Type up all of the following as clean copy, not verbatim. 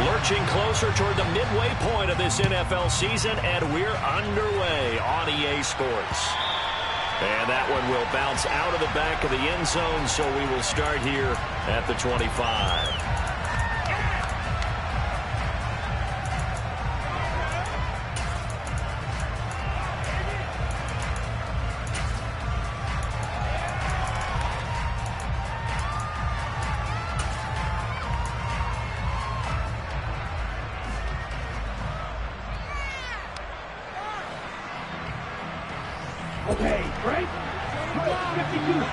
Lurching closer toward the midway point of this NFL season, and we're underway on EA Sports. And that one will bounce out of the back of the end zone, so we will start here at the 25. Okay, right? 52.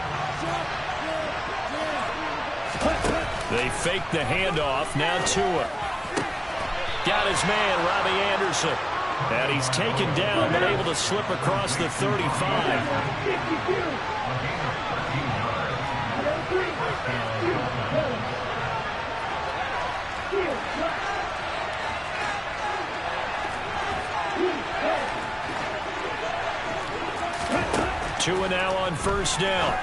They fake the handoff. Now Tua. Got his man, Robbie Anderson. And he's taken down, but able to slip across the 35. Tua now on first down.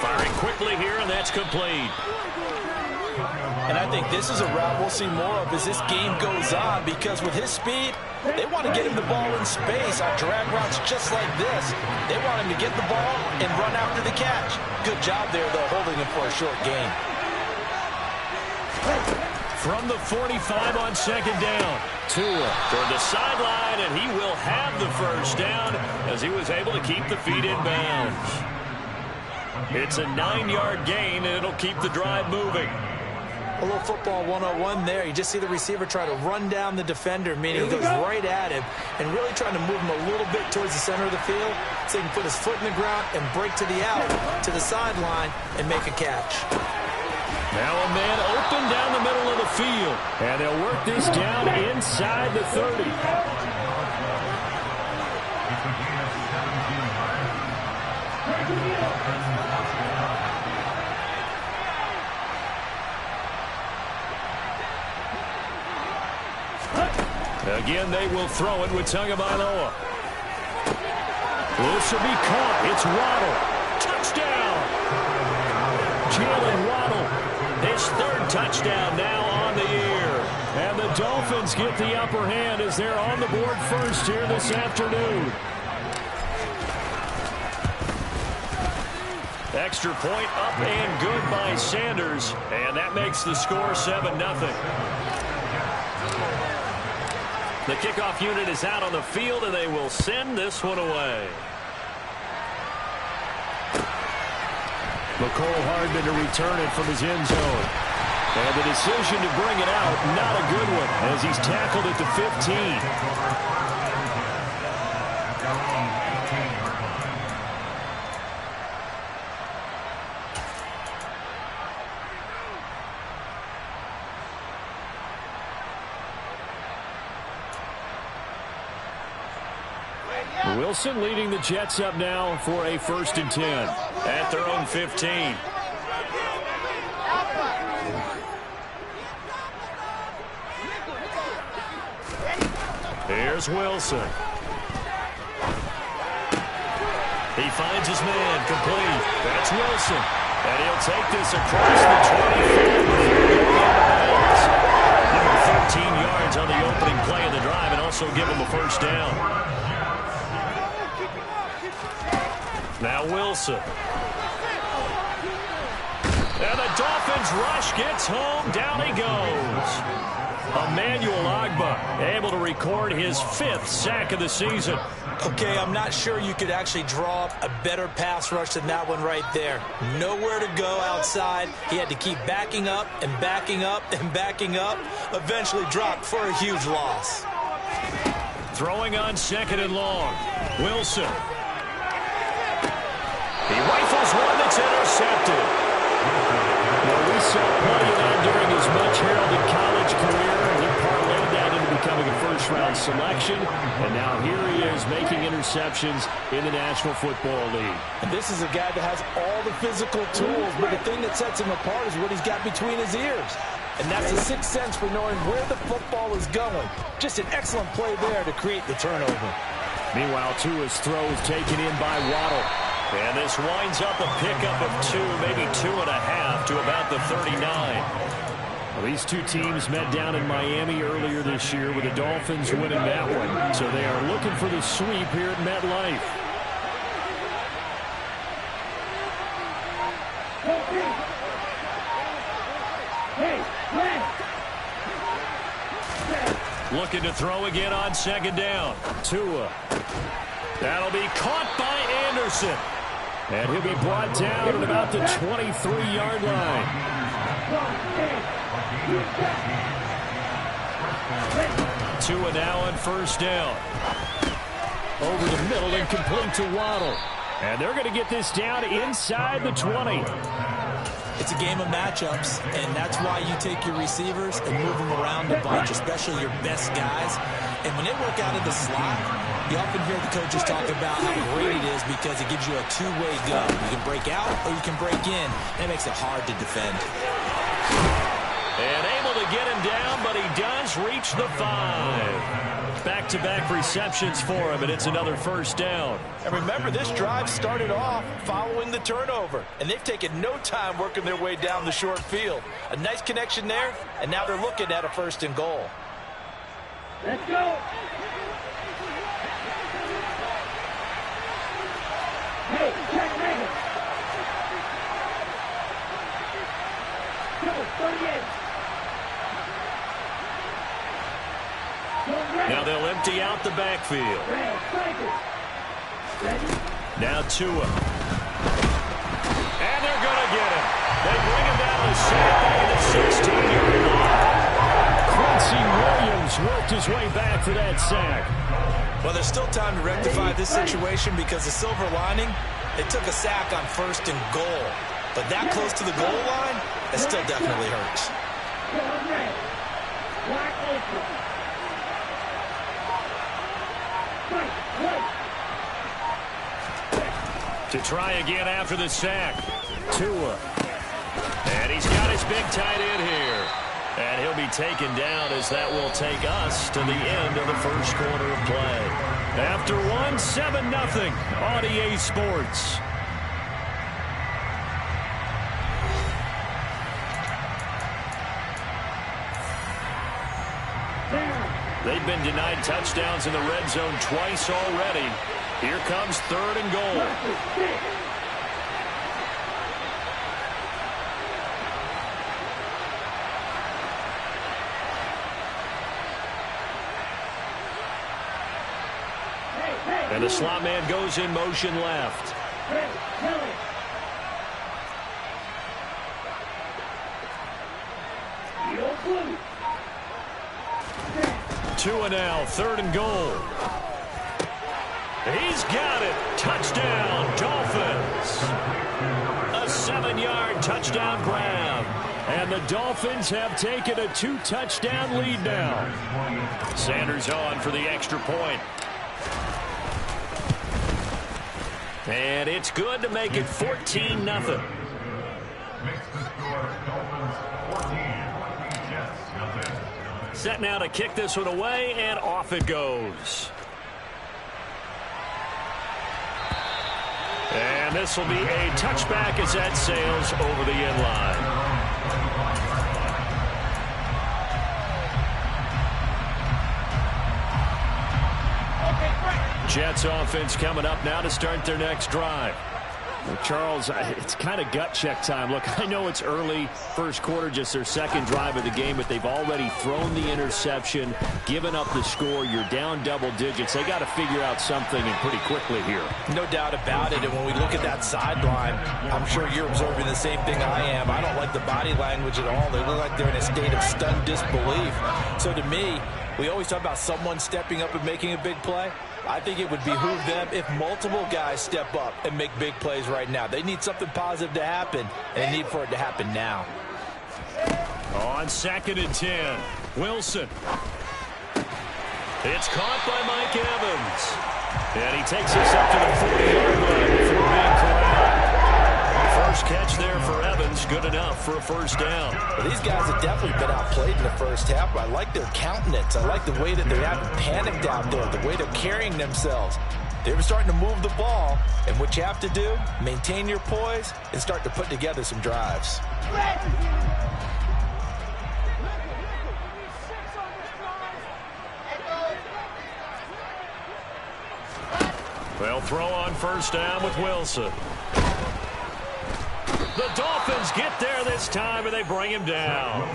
Firing quickly here, and that's complete. And I think this is a route we'll see more of as this game goes on, because with his speed, they want to get him the ball in space on drag routes just like this. They want him to get the ball and run after the catch. Good job there, though, holding him for a short gain. From the 45 on second down. Tua toward the sideline, and he will have the first down as he was able to keep the feet in bounds. It's a 9-yard gain, and it'll keep the drive moving. A little football 101 there. You just see the receiver try to run down the defender, meaning he goes right at him and really trying to move him a little bit towards the center of the field so he can put his foot in the ground and break to the out, to the sideline, and make a catch. Now a man open down the middle of the field. And they'll work this down inside the 30. Again, they will throw it with Tagovailoa. This will be caught. It's Waddle. Touchdown! Jalen Waddle. His third touchdown now on the year. And the Dolphins get the upper hand as they're on the board first here this afternoon. Extra point up and good by Sanders. And that makes the score 7-0. The kickoff unit is out on the field, and they will send this one away. McCole Hardman to return it from his end zone. And the decision to bring it out, not a good one, as he's tackled at the 15. Wilson leading the Jets up now for a 1st and 10 at their own 15. Here's Wilson. He finds his man, complete. That's Wilson. And he'll take this across the 25. Give him 13 yards on the opening play of the drive and also give him a first down. Now Wilson. And the Dolphins rush gets home. Down he goes. Emmanuel Ogbah able to record his 5th sack of the season. Okay, I'm not sure you could actually draw up a better pass rush than that one right there. Nowhere to go outside. He had to keep backing up and backing up and backing up. Eventually dropped for a huge loss. Throwing on 2nd and long. Wilson. He rifles one that's intercepted. Well, we saw plenty of that during his much-heralded college career, and he parlayed that into becoming a first-round selection. And now here he is making interceptions in the National Football League. And this is a guy that has all the physical tools, but the thing that sets him apart is what he's got between his ears. And that's a sixth sense for knowing where the football is going. Just an excellent play there to create the turnover. Meanwhile, Tua's throw is taken in by Waddle. And this winds up a pickup of 2, maybe 2.5 to about the 39. Well, these two teams met down in Miami earlier this year with the Dolphins winning that one. So they are looking for the sweep here at MetLife. Looking to throw again on second down. Tua. That'll be caught by Anderson. And he'll be brought down at about the 23-yard line. Tua now on first down. Over the middle and complete to Waddle. And they're going to get this down inside the 20. It's a game of matchups, and that's why you take your receivers and move them around a bunch, especially your best guys. And when they work out of the slot, you often hear the coaches talk about how great it is because it gives you a two-way go. You can break out or you can break in, and it makes it hard to defend. And able to get him down, but he does reach the 5. Back-to-back receptions for him, and it's another first down. And remember, this drive started off following the turnover, and they've taken no time working their way down the short field. A nice connection there, and now they're looking at a first and goal. Let's go. Hey, check Megan. Go, 38. Now they'll empty out the backfield. Now Tua. And they're going to get him. They bring him down to the 16-yard line. Quincy Williams worked his way back for that sack. Well, there's still time to rectify this situation because the silver lining, they took a sack on first and goal. But that close to the goal line, it still definitely hurts. To try again after the sack. Tua. And he's got his big tight end here. And he'll be taken down as that will take us to the end of the first quarter of play. After one, 7-0 on EA Sports. They've been denied touchdowns in the red zone twice already. Here comes third and goal. And the slot man goes in motion left. Tua now, third and goal. He's got it. Touchdown, Dolphins. A 7-yard touchdown grab. And the Dolphins have taken a 2-touchdown lead now. Sanders on for the extra point. And it's good to make it 14-0. Set now to kick this one away, and off it goes. And this will be a touchback as that sails over the end line. Jets offense coming up now to start their next drive. Well, Charles, it's kind of gut check time. Look, I know it's early, first quarter, just their second drive of the game, but they've already thrown the interception, given up the score. You're down double digits. They got to figure out something, and pretty quickly here. No doubt about it, and when we look at that sideline, I'm sure you're observing the same thing I am. I don't like the body language at all. They look like they're in a state of stunned disbelief. So to me, we always talk about someone stepping up and making a big play. I think it would behoove them if multiple guys step up and make big plays right now. They need something positive to happen, and they need for it to happen now. On 2nd and 10, Wilson. It's caught by Mike Evans. And he takes us up to the 40-yard line before being corralled. First catch there for Evans, good enough for a first down. Well, these guys have definitely been outplayed in the first half, but I like their countenance. I like the way that they haven't panicked out there, the way they're carrying themselves. They were starting to move the ball, and what you have to do, maintain your poise and start to put together some drives. They'll throw on first down with Wilson. The Dolphins get there this time, and they bring him down.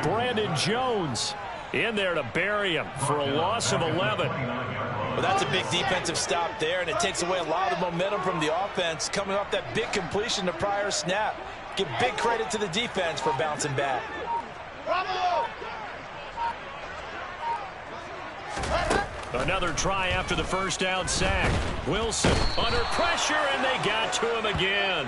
Brandon Jones in there to bury him for a loss of 11. Well, that's a big defensive stop there, and it takes away a lot of the momentum from the offense coming off that big completion the prior snap. Give big credit to the defense for bouncing back. Another try after the first down sack. Wilson under pressure, and they got to him again.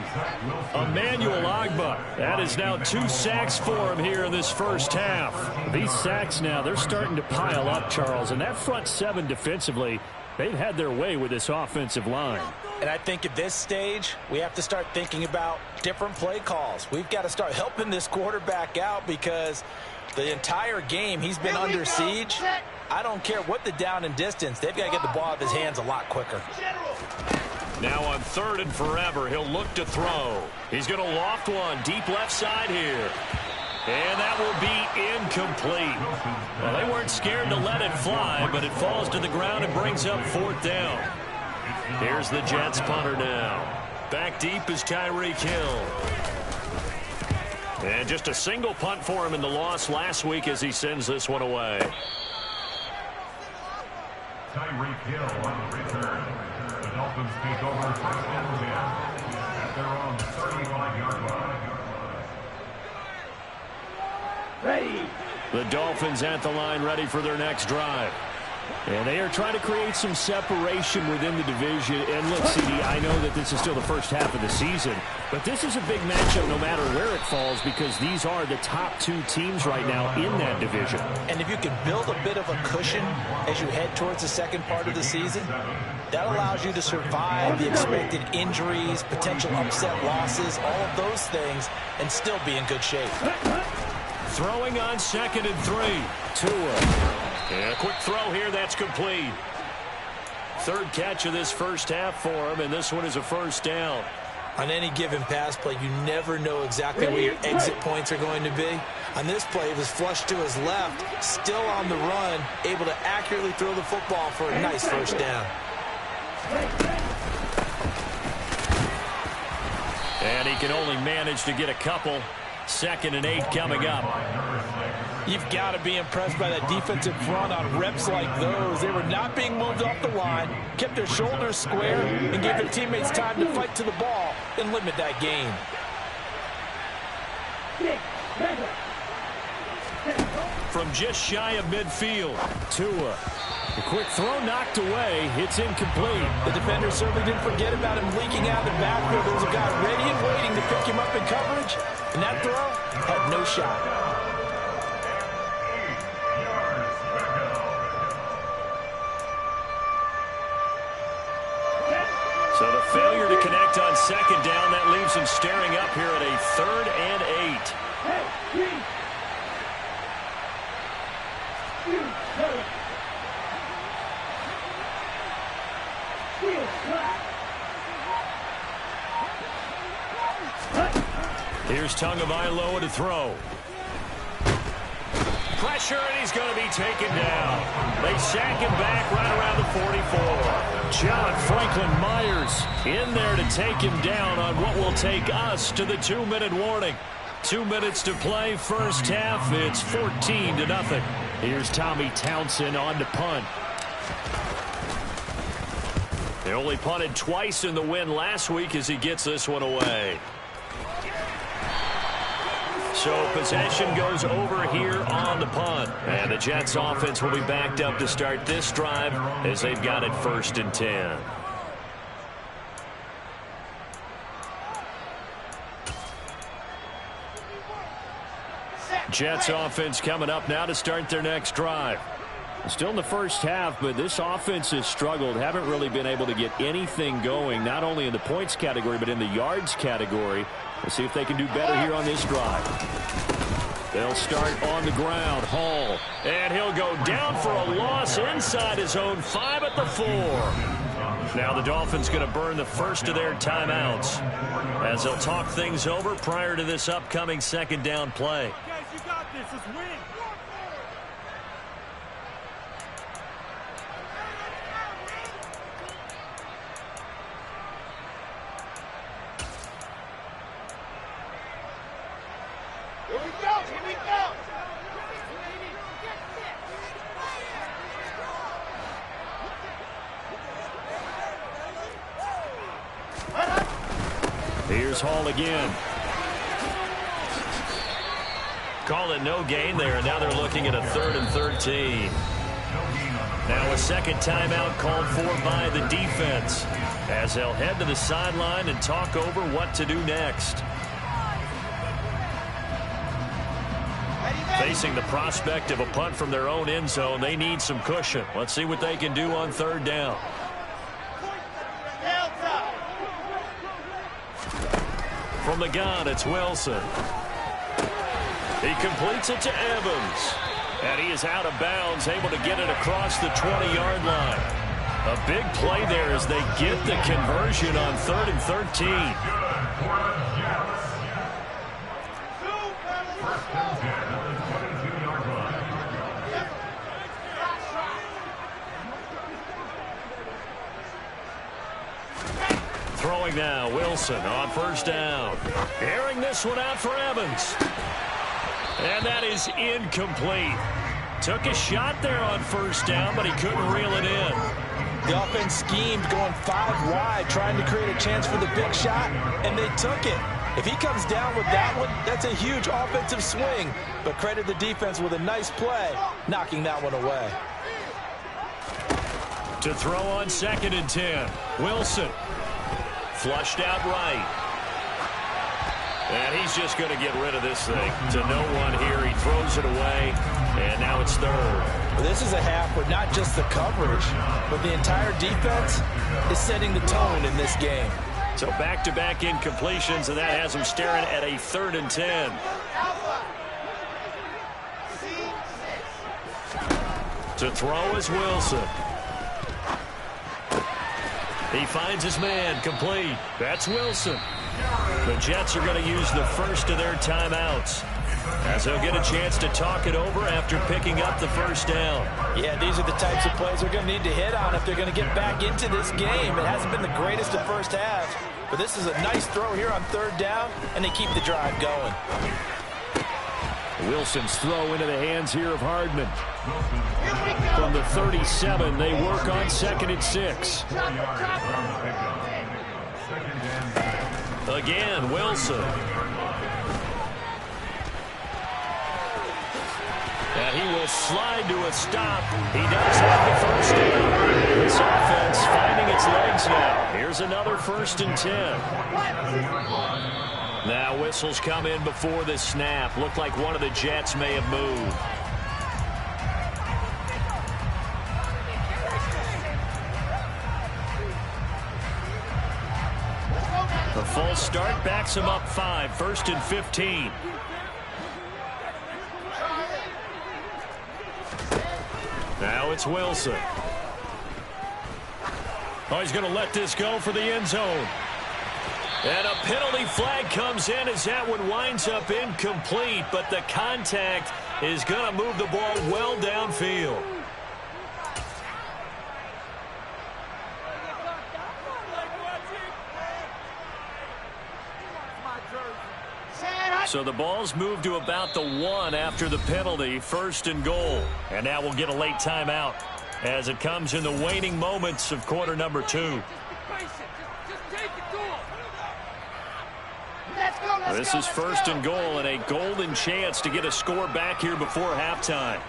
Emmanuel Ogbah. That is now 2 sacks for him here in this first half. These sacks now, they're starting to pile up, Charles. And that front 7 defensively, they've had their way with this offensive line. And I think at this stage, we have to start thinking about different play calls. We've got to start helping this quarterback out because the entire game he's been under siege. I don't care what the down and distance. They've got to get the ball out of his hands a lot quicker. Now on 3rd and forever, he'll look to throw. He's going to loft one deep left side here. And that will be incomplete. Well, they weren't scared to let it fly, but it falls to the ground and brings up 4th down. Here's the Jets punter now. Back deep is Tyreek Hill. And just a single punt for him in the loss last week as he sends this one away. Tyreek Hill on the return. The Dolphins take over 1st and 10 at their own 35-yard line. Ready. The Dolphins at the line, ready for their next drive. And they are trying to create some separation within the division. And look, CD, I know that this is still the first half of the season, but this is a big matchup no matter where it falls because these are the top 2 teams right now in that division. And if you can build a bit of a cushion as you head towards the second part of the season, that allows you to survive the expected injuries, potential upset losses, all of those things, and still be in good shape. Throwing on 2nd and 3. Tua. And a quick throw here, that's complete. 3rd catch of this first half for him, and this one is a first down. On any given pass play, you never know exactly where your exit points are going to be. On this play, it was flushed to his left, still on the run, able to accurately throw the football for a nice first down. And he can only manage to get a couple. 2nd and 8 coming up. You've got to be impressed by that defensive front on reps like those. They were not being moved off the line, kept their shoulders square, and gave their teammates time to fight to the ball and limit that gain. From just shy of midfield, Tua. The quick throw knocked away. It's incomplete. The defender certainly didn't forget about him leaking out of the backfield. There was a guy ready and waiting to pick him up in coverage, and that throw had no shot. So the failure to connect on 2nd down, that leaves him staring up here at a 3rd and 8. Here's Tagovailoa to throw. Pressure, and he's going to be taken down. They sack him back right around the 44. John Franklin Myers in there to take him down on what will take us to the 2-minute warning. 2 minutes to play, first half. It's 14-0. Here's Tommy Townsend on to punt. They only punted twice in the win last week as he gets this one away. So possession goes over here on the punt. And the Jets offense will be backed up to start this drive as they've got it 1st and 10. Jets offense coming up now to start their next drive. Still in the first half, but this offense has struggled. Haven't really been able to get anything going, not only in the points category, but in the yards category. We'll see if they can do better here on this drive. They'll start on the ground. Hall. And he'll go down for a loss inside his own 5 at the 4. Now the Dolphins going to burn the first of their timeouts as they'll talk things over prior to this upcoming 2nd down play. Guys, you got this. Let's win. Here's Hall again. Call it no gain there, and now they're looking at a 3rd and 13. Now a second timeout called for by the defense as they'll head to the sideline and talk over what to do next. Facing the prospect of a punt from their own end zone, they need some cushion. Let's see what they can do on 3rd down. From the gun, it's Wilson. He completes it to Evans. And he is out of bounds, able to get it across the 20-yard line. A big play there as they get the conversion on 3rd and 13. Throwing now, Wilson on 1st down. Airing this one out for Evans. And that is incomplete. Took a shot there on 1st down, but he couldn't reel it in. The offense schemed going 5 wide, trying to create a chance for the big shot, and they took it. If he comes down with that one, that's a huge offensive swing. But credit the defense with a nice play, knocking that one away. To throw on 2nd and 10. Wilson. Flushed out right. And he's just going to get rid of this thing. To no one here. He throws it away. And now it's 3rd. Well, this is a half where not just the coverage, but the entire defense is setting the tone in this game. So back-to-back incompletions, and that has him staring at a 3rd and 10. To throw is Wilson. He finds his man, complete. That's Wilson. The Jets are going to use the first of their timeouts as they'll get a chance to talk it over after picking up the 1st down. Yeah, these are the types of plays they're going to need to hit on if they're going to get back into this game. It hasn't been the greatest of first halves, but this is a nice throw here on 3rd down, and they keep the drive going. Wilson's throw into the hands here of Hardman. From the 37, they work on 2nd and 6. Again, Wilson. And he will slide to a stop. He does have the 1st down. This offense finding its legs now. Here's another 1st and 10. Now whistles come in before the snap. Looked like one of the Jets may have moved. The false start backs him up 5. 1st and 15. Now it's Wilson. Oh, he's going to let this go for the end zone. And a penalty flag comes in as that one winds up incomplete, but the contact is going to move the ball well downfield. So the ball's moved to about the 1 after the penalty, 1st and goal. And now we'll get a late timeout as it comes in the waning moments of quarter number 2. This is 1st and goal and a golden chance to get a score back here before halftime.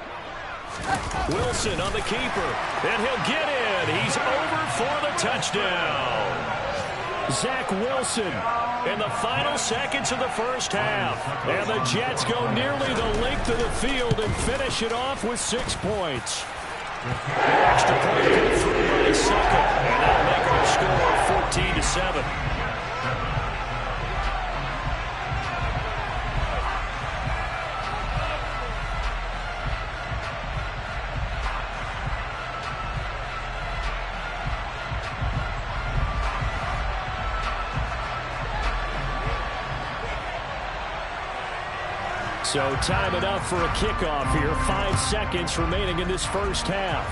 Wilson on the keeper, and he'll get in. He's over for the touchdown. Zach Wilson in the final seconds of the 1st half. And the Jets go nearly the length of the field and finish it off with 6 points. The extra point put through by Sucker, and that'll make our score 14-7. So time enough for a kickoff here. 5 seconds remaining in this 1st half.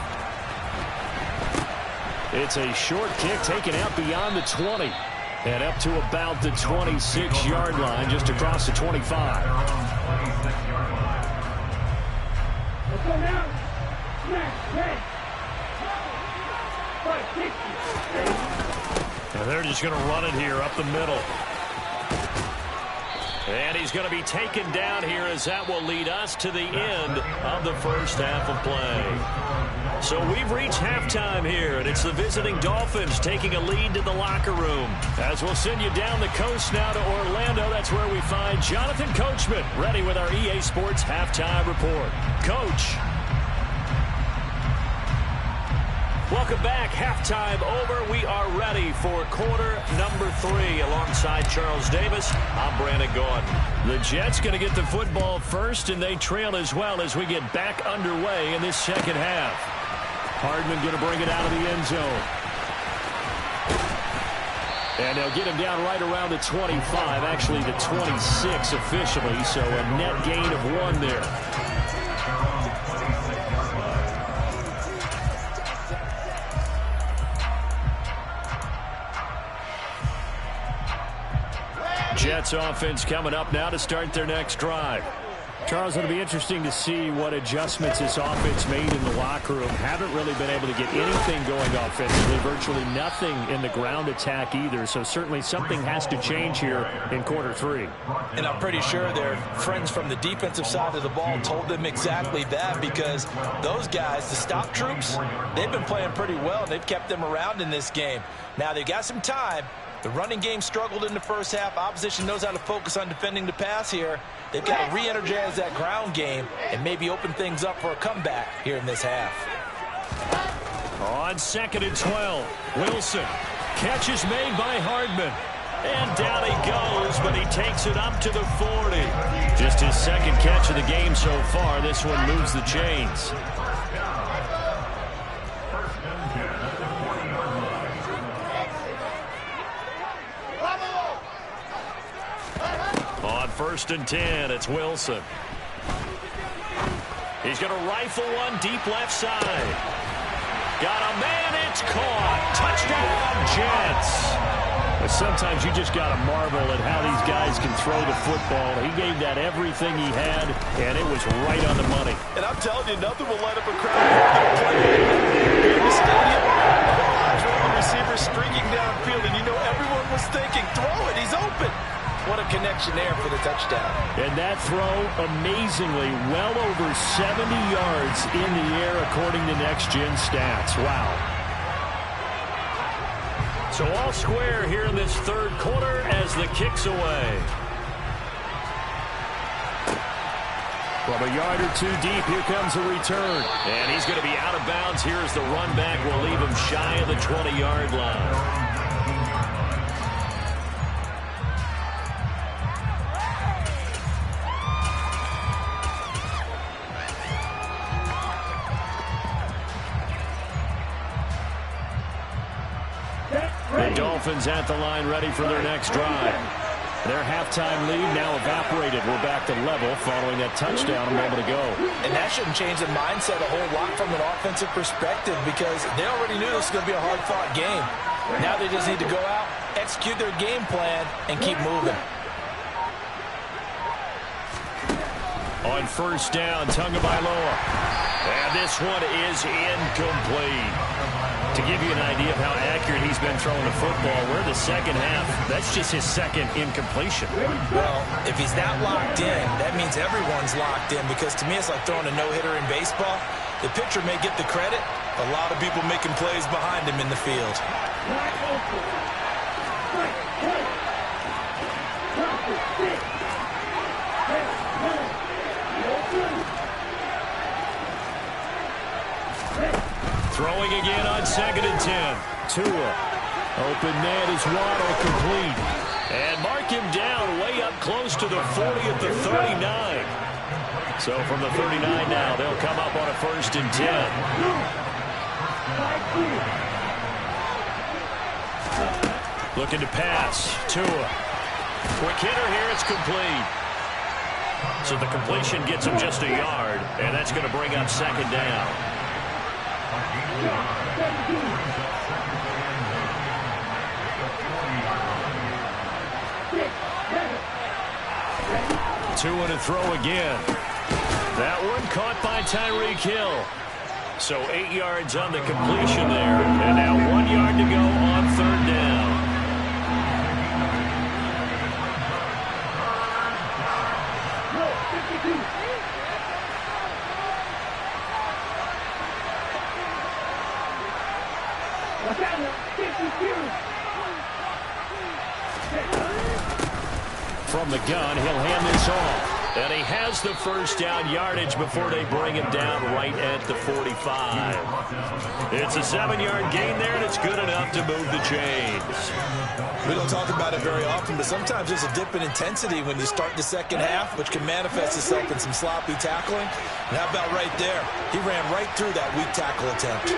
It's a short kick taken out beyond the 20. And up to about the 26-yard line, just across the 25. Let's go now. Smash, smash. 560. And they're just going to run it here up the middle. And he's going to be taken down here, as that will lead us to the end of the first half of play. So we've reached halftime here, and it's the visiting Dolphins taking a lead to the locker room. As we'll send you down the coast now to Orlando, that's where we find Jonathan Coachman, ready with our EA Sports halftime report. Coach. Welcome back. Halftime over. We are ready for quarter number 3. Alongside Charles Davis, I'm Brandon Gordon. The Jets going to get the football first, and they trail as well as we get back underway in this second half. Hardman going to bring it out of the end zone. And they'll get him down right around the 25, actually the 26 officially, so a net gain of 1 there. Jets offense coming up now to start their next drive. Charles, it'll be interesting to see what adjustments this offense made in the locker room. Haven't really been able to get anything going offensively, virtually nothing in the ground attack either, so certainly something has to change here in quarter 3. And I'm pretty sure their friends from the defensive side of the ball told them exactly that, because those guys, the stop troops, they've been playing pretty well. They've kept them around in this game. Now they've got some time. The running game struggled in the first half. Opposition knows how to focus on defending the pass here. They've got to re-energize that ground game and maybe open things up for a comeback here in this half. On 2nd and 12, Wilson. Catch is made by Hardman. And down he goes, but he takes it up to the 40. Just his second catch of the game so far. This one moves the chains. On 1st and 10, it's Wilson. He's going to rifle one deep left side. Got a man, it's caught. Touchdown, Jets. But sometimes you just got to marvel at how these guys can throw the football. He gave that everything he had, and it was right on the money. And I'm telling you, nothing will light up a crowd in the stadium. All eyes were on the receiver streaking downfield, and you know everyone was thinking, throw it, he's open. What a connection there for the touchdown. And that throw, amazingly, well over 70 yards in the air according to next-gen stats. Wow. So all square here in this third quarter as the kick's away. From a yard or 2 deep, here comes a return. And he's going to be out of bounds here as the run back will leave him shy of the 20-yard line. The Dolphins at the line ready for their next drive. Their halftime lead now evaporated. We're back to level following that touchdown a moment ago. And that shouldn't change the mindset a whole lot from an offensive perspective, because they already knew this was going to be a hard-fought game. Now they just need to go out, execute their game plan, and keep moving. On 1st down, Tagovailoa. And this one is incomplete. To give you an idea of how accurate he's been throwing the football, we're in the second half. That's just his second incompletion. Well, if he's that locked in, that means everyone's locked in, because to me it's like throwing a no-hitter in baseball. The pitcher may get the credit, a lot of people making plays behind him in the field. Throwing again on 2nd and 10. Tua. Open man is Waddle, complete. And mark him down way up close to the 40 at the 39. So from the 39 now, they'll come up on a 1st and 10. Looking to pass. Tua. Quick hitter here, it's complete. So the completion gets him just a yard, and that's going to bring up 2nd down. Two and a throw again. That one caught by Tyreek Hill. So 8 yards on the completion there. And now 1 yard to go on third down. From the gun, he'll hand this off. And he has the first down yardage before they bring him down right at the 45. It's a 7-yard gain there, and it's good enough to move the chains. We don't talk about it very often, but sometimes there's a dip in intensity when you start the second half, which can manifest itself in some sloppy tackling. And how about right there? He ran right through that weak tackle attempt.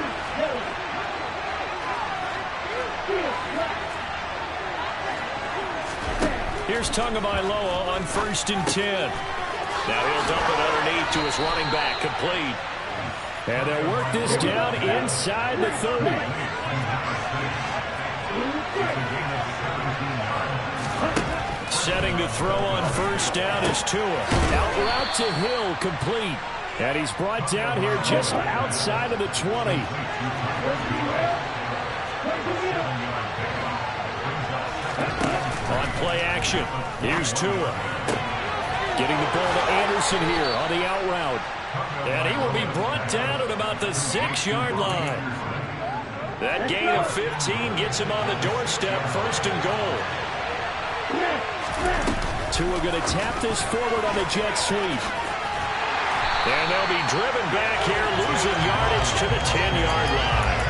Here's Tagovailoa on 1st and 10. Now he'll dump it underneath to his running back, complete. And they'll work this down inside the 30. Setting to throw on 1st down is Tua. Out route to Hill, complete. And he's brought down here just outside of the 20. On play action, here's Tua. Getting the ball to Anderson here on the out route. And he will be brought down at about the 6-yard line. That gain of 15 gets him on the doorstep, 1st and goal. Tua going to tap this forward on the jet sweep. And they'll be driven back here, losing yardage to the 10-yard line.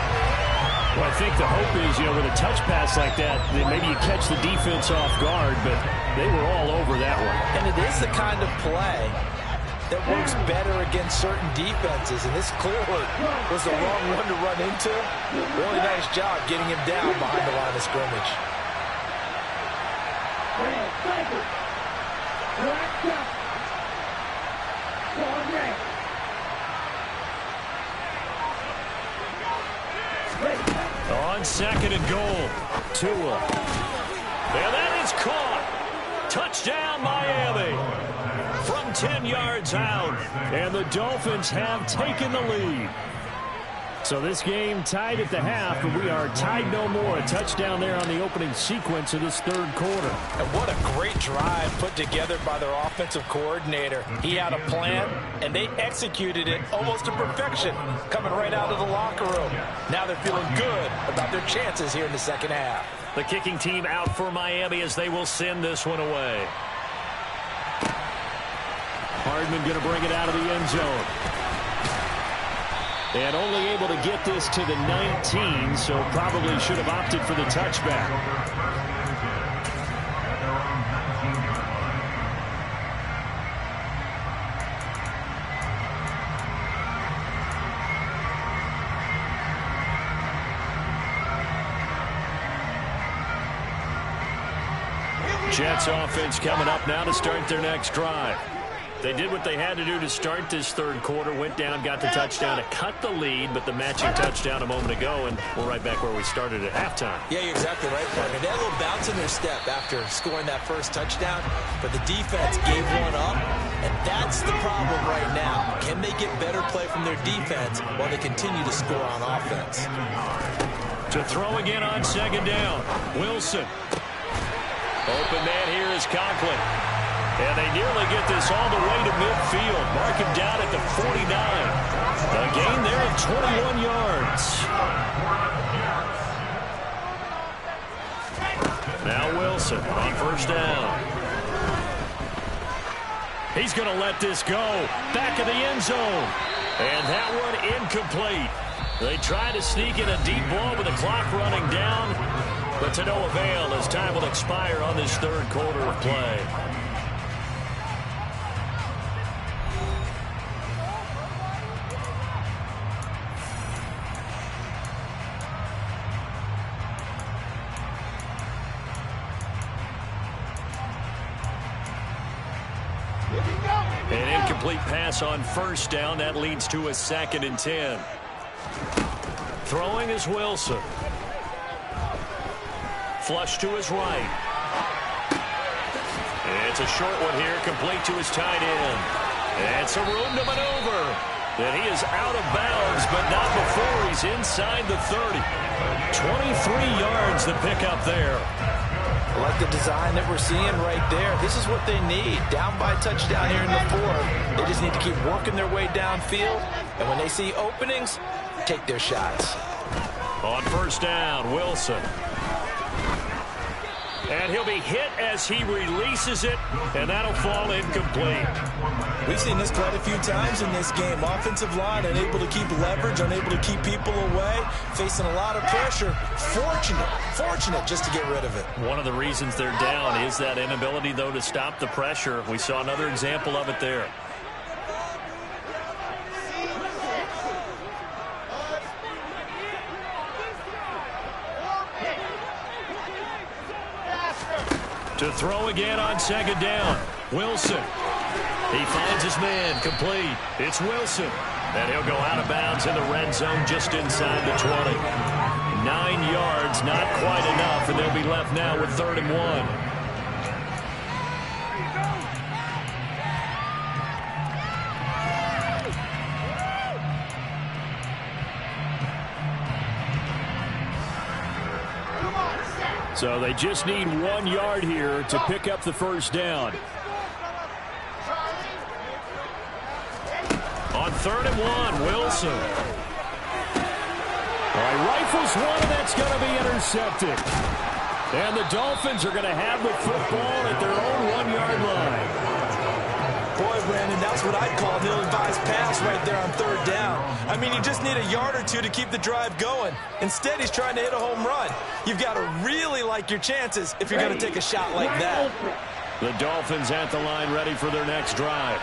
Well, I think the hope is, with a touch pass like that, then maybe you catch the defense off guard, but they were all over that one. And it is the kind of play that works better against certain defenses, and this clearly was the wrong one to run into. Really nice job getting him down behind the line of scrimmage. On 2nd and goal, Tua. And that is caught. Touchdown, Miami. From 10 yards out. And the Dolphins have taken the lead. So this game tied at the half, but we are tied no more. A touchdown there on the opening sequence of this 3rd quarter. And what a great drive put together by their offensive coordinator. He had a plan, and they executed it almost to perfection, coming right out of the locker room. Now they're feeling good about their chances here in the 2nd half. The kicking team out for Miami as they will send this one away. Hardman going to bring it out of the end zone. And only able to get this to the 19, so probably should have opted for the touchback. Jets offense coming up now to start their next drive. They did what they had to do to start this 3rd quarter, went down, got the touchdown to cut the lead, but the matching touchdown a moment ago, and we're right back where we started at halftime. Yeah, you're exactly right, partner. They had a little bounce in their step after scoring that first touchdown, but the defense gave one up, and that's the problem right now. Can they get better play from their defense while they continue to score on offense? To throw again on 2nd down, Wilson. Open man here is Conklin. And they nearly get this all the way to midfield. Mark him down at the 49. A gain there of 21 yards. Now Wilson on 1st down. He's going to let this go. Back of the end zone. And that one incomplete. They try to sneak in a deep ball with the clock running down. But to no avail as time will expire on this 3rd quarter of play. An incomplete pass on 1st down. That leads to a 2nd and 10. Throwing is Wilson. Flush to his right. It's a short one here, complete to his tight end. And some room to maneuver. And he is out of bounds, but not before he's inside the 30. 23 yards to pick up there. I like the design that we're seeing right there. This is what they need. Down by a touchdown here in the fourth. They just need to keep working their way downfield. And when they see openings, take their shots. On first down, Wilson. And he'll be hit as he releases it, and that'll fall incomplete. We've seen this quite a few times in this game. Offensive line unable to keep leverage, unable to keep people away, facing a lot of pressure. Fortunate just to get rid of it. One of the reasons they're down is that inability, though, to stop the pressure. We saw another example of it there. To throw again on second down. Wilson. He finds his man, complete. It's Wilson. And he'll go out of bounds in the red zone just inside the 20. 9 yards, not quite enough, and they'll be left now with 3rd and 1. So they just need 1 yard here to pick up the first down. On 3rd and 1, Wilson. All right, rifles one, and that's going to be intercepted. And the Dolphins are going to have the football at their own 1 yard line. Boy, Brandon, that's what I'd call an ill-advised pass right there on 3rd down. I mean, you just need a yard or two to keep the drive going. Instead, he's trying to hit a home run. You've got to really like your chances if you're going to take a shot like that. The Dolphins at the line ready for their next drive.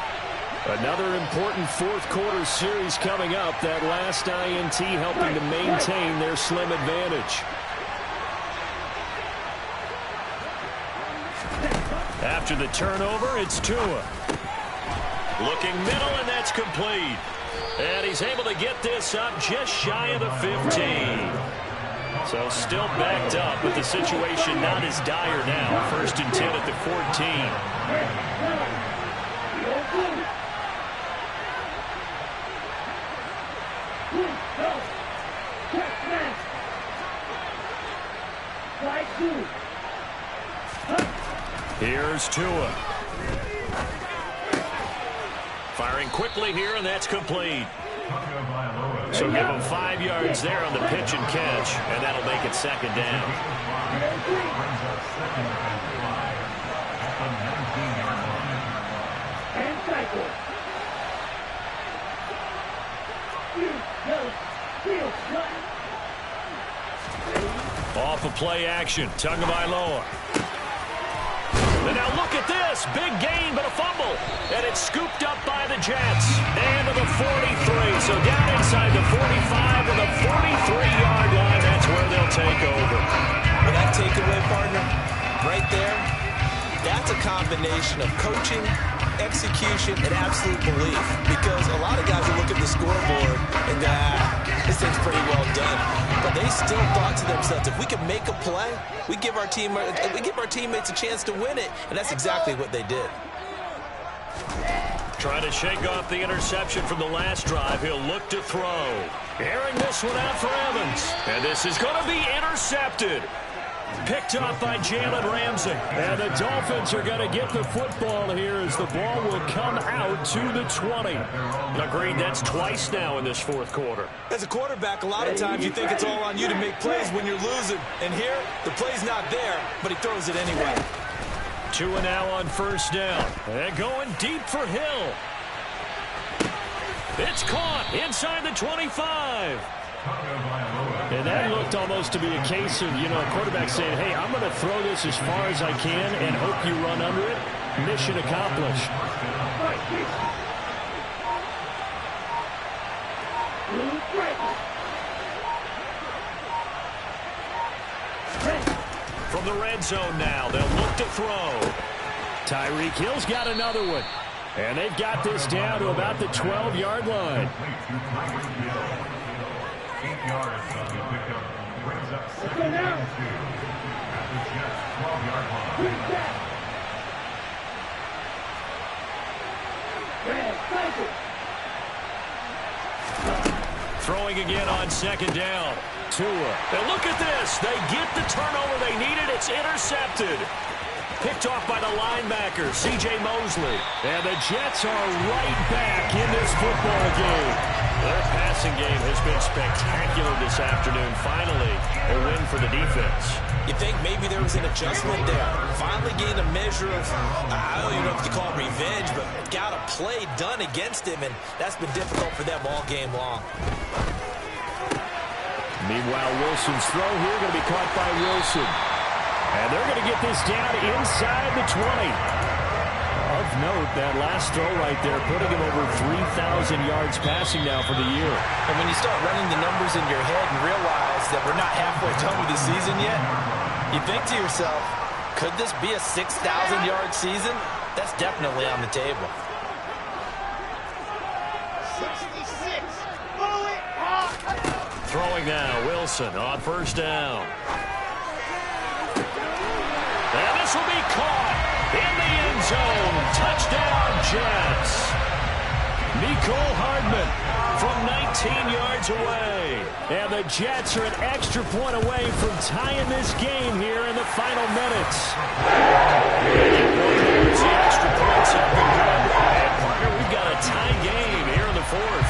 Another important fourth quarter series coming up. That last INT helping to maintain their slim advantage. After the turnover, it's Tua. Looking middle, and that's complete. And he's able to get this up just shy of the 15. So still backed up, but the situation not as dire now. 1st and 10 at the 14. Here's Tua. Firing quickly here, and that's complete. So give him 5 yards there on the pitch and catch, and that'll make it 2nd down. Off of play action, Tagovailoa. And now look at this. Big gain, but a fumble. And it's scooped up by the Jets. And to the 43. So down inside the 45 to the 43-yard line. That's where they'll take over. Well, that takeaway, partner, right there, that's a combination of coaching, execution, and absolute belief. Because a lot of guys will look at the scoreboard and go, this thing's pretty well done. But they still thought to themselves, if we can make a play, we give our teammates a chance to win it. And that's exactly what they did. Trying to shake off the interception from the last drive. He'll look to throw. Airing this one out for Evans. And this is going to be intercepted. Picked up by Jalen Ramsey. And the Dolphins are going to get the football here as the ball will come out to the 20. Agreed, that's twice now in this fourth quarter. As a quarterback, a lot of times you think it's all on you to make plays when you're losing. And here, the play's not there, but he throws it anyway. Tua now on first down. And going deep for Hill. It's caught inside the 25. And that looked almost to be a case of, a quarterback saying, hey, I'm going to throw this as far as I can and hope you run under it. Mission accomplished. From the red zone now, they'll look to throw. Tyreek Hill's got another one. And they've got this down to about the 12-yard line. 8 yards on the pickup. Brings up 2nd and 2 at the Jets' 12-yard line. Throwing again on second down. Tua. And look at this. They get the turnover they needed. It's intercepted. Picked off by the linebacker, C.J. Mosley. And the Jets are right back in this football game. Their passing game has been spectacular this afternoon. Finally, a win for the defense. You think maybe there was an adjustment there. Finally gained a measure of, I don't even know if you call it revenge, but got a play done against him, and that's been difficult for them all game long. Meanwhile, Wilson's throw here going to be caught by Wilson. And they're going to get this down inside the 20. Of note, that last throw right there, putting him over 3,000 yards passing now for the year. And when you start running the numbers in your head and realize that we're not halfway done with the season yet, you think to yourself, could this be a 6,000-yard season? That's definitely on the table. 66. Pull it up. Throwing now, Wilson on first down. And this will be caught in the end zone. Touchdown, Jets. Nicole Hardman from 19 yards away. And the Jets are an extra point away from tying this game here in the final minutes. The extra points have been good. And partner, we've got a tie game here in the fourth.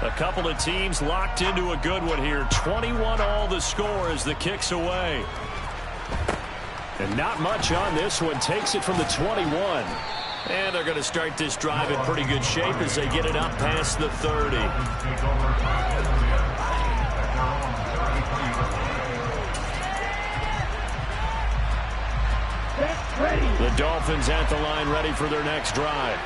A couple of teams locked into a good one here. 21-all the score as the kick's away. And not much on this one. Takes it from the 21. And they're going to start this drive in pretty good shape as they get it up past the 30. The Dolphins at the line ready for their next drive.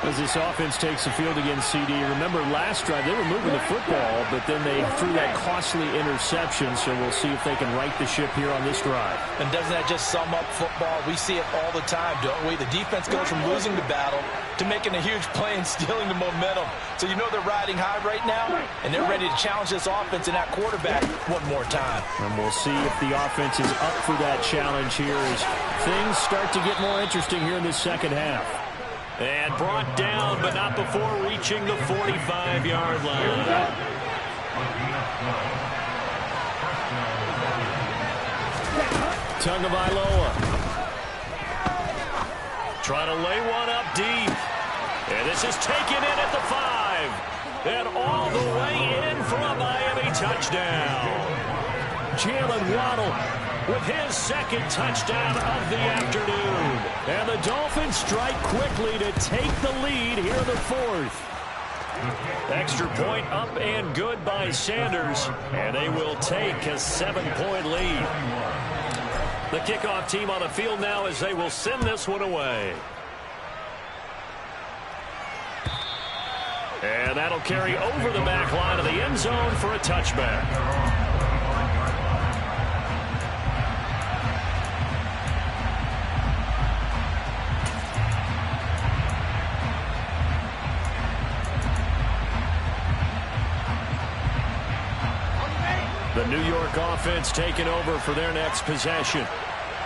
As this offense takes the field against CD, remember last drive they were moving the football, but then they threw that costly interception, so we'll see if they can right the ship here on this drive. And doesn't that just sum up football? We see it all the time, don't we? The defense goes from losing the battle to making a huge play and stealing the momentum. So you know they're riding high right now, and they're ready to challenge this offense and that quarterback one more time. And we'll see if the offense is up for that challenge here as things start to get more interesting here in this second half. And brought down, but not before reaching the 45-yard line. Tagovailoa. Trying to lay one up deep. And this is taken in at the 5. And all the way in for a Miami touchdown. Jalen Waddle with his second touchdown of the afternoon. And the Dolphins strike quickly to take the lead here in the fourth. Extra point up and good by Sanders. And they will take a 7-point lead. The kickoff team on the field now as they will send this one away. And that'll carry over the back line of the end zone for a touchback. The New York offense taking over for their next possession.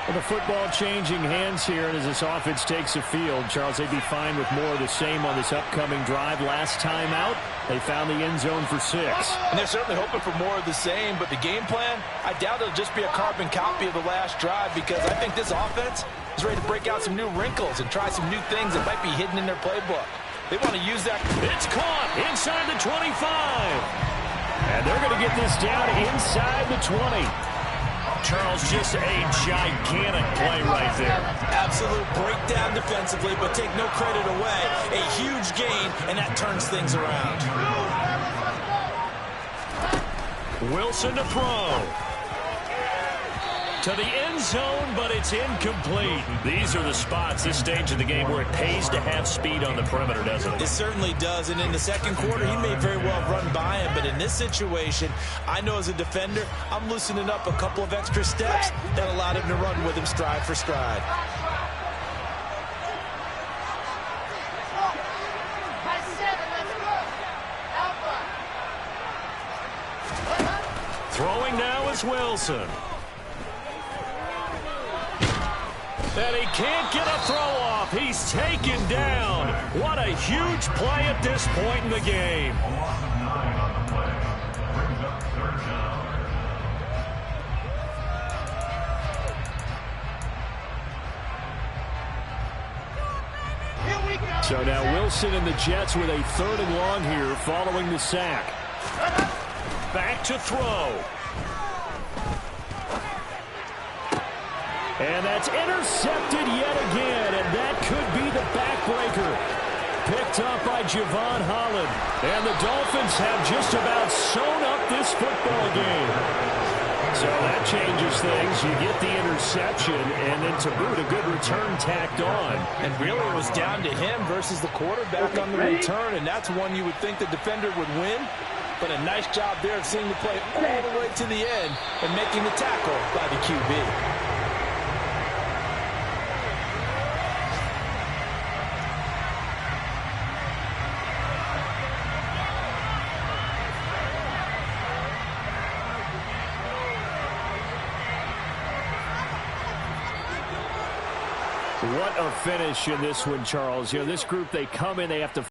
Well, the football changing hands here, and as this offense takes the field, Charles, they'd be fine with more of the same on this upcoming drive. Last time out, they found the end zone for 6. And they're certainly hoping for more of the same, but the game plan, I doubt it'll just be a carbon copy of the last drive, because I think this offense is ready to break out some new wrinkles and try some new things that might be hidden in their playbook. They want to use that. It's caught inside the 25. And they're going to get this down inside the 20. Charles, just a gigantic play right there. Absolute breakdown defensively, but take no credit away. A huge gain, and that turns things around. Wilson to throw. To the end zone, but it's incomplete. These are the spots, this stage of the game, where it pays to have speed on the perimeter, doesn't it? It certainly does, and in the second quarter, he may very well run by him, but in this situation, I know as a defender, I'm loosening up a couple of extra steps that allowed him to run with him stride for stride. Throwing now is Wilson. And he can't get a throw off. He's taken down. What a huge play at this point in the game. A loss of 9 on the play. Brings up third down. Here we go. So now Wilson and the Jets with a 3rd and long here following the sack. Back to throw. And that's intercepted yet again, and that could be the backbreaker. Picked up by Javon Holland. And the Dolphins have just about sewn up this football game. So that changes things. You get the interception, and then to boot, a good return tacked on. And really it was down to him versus the quarterback on the return, and that's one you would think the defender would win. But a nice job there of seeing the play all the way to the end and making the tackle by the QB. What a finish in this one, Charles. You know, this group, they come in, they have to